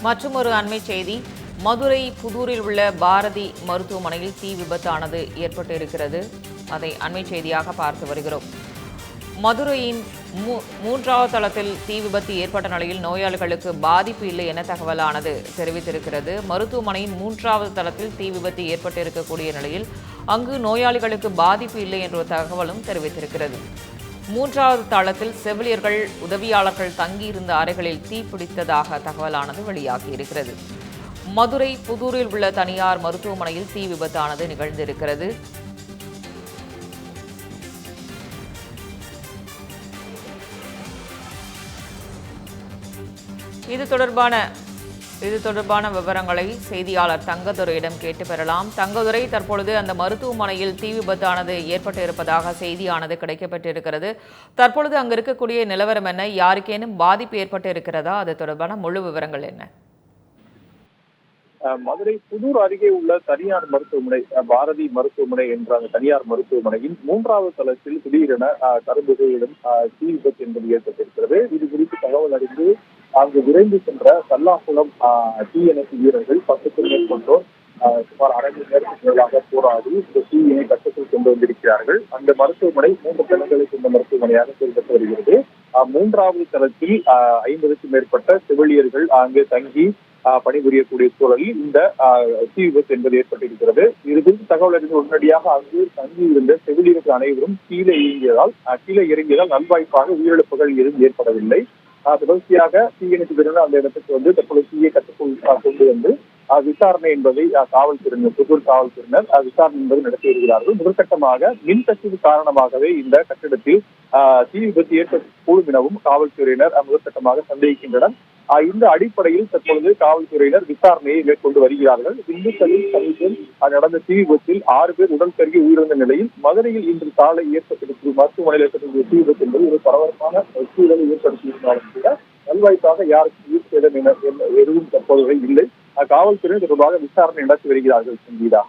மற்றொரு அண்மை செய்தி, மதுரை புதூரில் உள்ள பாரதி மருத்துவமனையில் தீ விபத்தானது ஏற்பட்டிருக்கிறது. அதை அண்மை செய்தியாக பார்த்து வருகிறோம். மதுரையின் மூன்றாவது தளத்தில் தீ விபத்து ஏற்பட்ட நிலையில் நோயாளிகளுக்கு பாதிப்பு இல்லை என தகவலானது தெரிவித்திருக்கிறது. மருத்துவமனையின் மூன்றாவது தளத்தில் தீ விபத்து ஏற்பட்டிருக்கக்கூடிய நிலையில் அங்கு நோயாளிகளுக்கு பாதிப்பு இல்லை என்ற தகவலும் தெரிவித்திருக்கிறது. மூன்றாவது தளத்தில் செவிலியர்கள், உதவியாளர்கள் தங்கியிருந்த அறைகளில் தீப்பிடித்ததாக தகவலானது வெளியாகியிருக்கிறது. மதுரை புதூரில் உள்ள தனியார் மருத்துவமனையில் தீ விபத்தானது நிகழ்ந்திருக்கிறது. இது தொடர்பான விவரங்களை செய்தியாளர் தங்கதுரையிடம் கேட்டு பெறலாம். தங்கதுரை, தற்பொழுது அந்த மருத்துவமனையில் தீ விபத்தானது ஏற்பட்டிருப்பதாக செய்தியானது கிடைக்கப்பட்டிருக்கிறது. தற்பொழுது அங்கு இருக்கக்கூடிய நிலவரம் என்ன? யாருக்கேனும் பாதிப்பு ஏற்பட்டு இருக்கிறதா? அது தொடர்பான முழு விவரங்கள் என்ன? மதுரை புதூர் அருகே உள்ள தனியார் மருத்துவமனை, பாரதி மருத்துவமனை என்ற அந்த தனியார் மருத்துவமனையின் மூன்றாவது தளத்தில் திடீரென கரும்புகையிடம் தீ விபத்து என்பது ஏற்பட்டிருக்கிறது. இது குறித்து தகவல் அறிந்து அங்கு விரைந்து சென்ற சல்லாகுளம் தீயணைப்பு வீரர்கள் 10க்கும் மேற்பட்டோர் சுமார் அரை மணி நேரத்துக்கு மேலாக போராடி இந்த தீயினை கட்டுக்குள் கொண்டு வந்திருக்கிறார்கள். அந்த மருத்துவமனை 3 தளங்களை கொண்ட மருத்துவமனையாக செயல்பட்டு வருகிறது. மூன்றாவது தளத்தில் 50க்கும் மேற்பட்ட செவிலியர்கள் அங்கு தங்கி பணிபுரியக்கூடிய சூழலில் இந்த தீ விபத்து என்பது ஏற்பட்டிருக்கிறது. இது குறித்து தகவல் அறிந்து உடனடியாக அங்கு தங்கி இருந்த செவிலியர்கள் அனைவரும் கீழே இறங்கியதால் நல்வாய்ப்பாக உயிரிழப்புகள் எதுவும் ஏற்படவில்லை. தொடர்ச்சியாக தீயணைப்பு வீரர்கள் அந்த இடத்துக்கு வந்து தற்போது தீயை கட்டுக்குள் கொண்டு வந்து விசாரணை என்பதை காவல்துறையினர், புதூர் காவல்துறையினர் விசாரணை என்பதை நடத்தி வருகிறார்கள். முதற்கட்டமாக மின்கசிவு காரணமாகவே இந்த கட்டிடத்தில் தீ விபத்து ஏற்படக்கூடும் எனவும் காவல்துறையினர் முதற்கட்டமாக சந்தேகிக்கின்றனர். இந்த அடிப்படையில் தற்பொழுது காவல்துறையினர் விசாரணையை மேற்கொண்டு வருகிறார்கள். திண்டுக்கல்லில் சமீபத்தில் நடந்த தீ விபத்தில் 6 பேர் உடல் கருகி உயிரிழந்த நிலையில் மதுரையில் இன்று காலை ஏற்பட்டிருக்கும் மருத்துவமனையில் ஏற்பட்டிருக்கிற தீ விபத்து என்பது ஒரு பரபரப்பான சூழலை ஏற்படுத்தியிருந்தாலும் கூட நல்வாய்ப்பாக யாருக்கும் உயிர் சேதம் எதுவும் தற்போது இல்லை. காவல்துறையினர் தொடர்பாக விசாரணை நடத்தி வருகிறார்கள். சங்கீதா.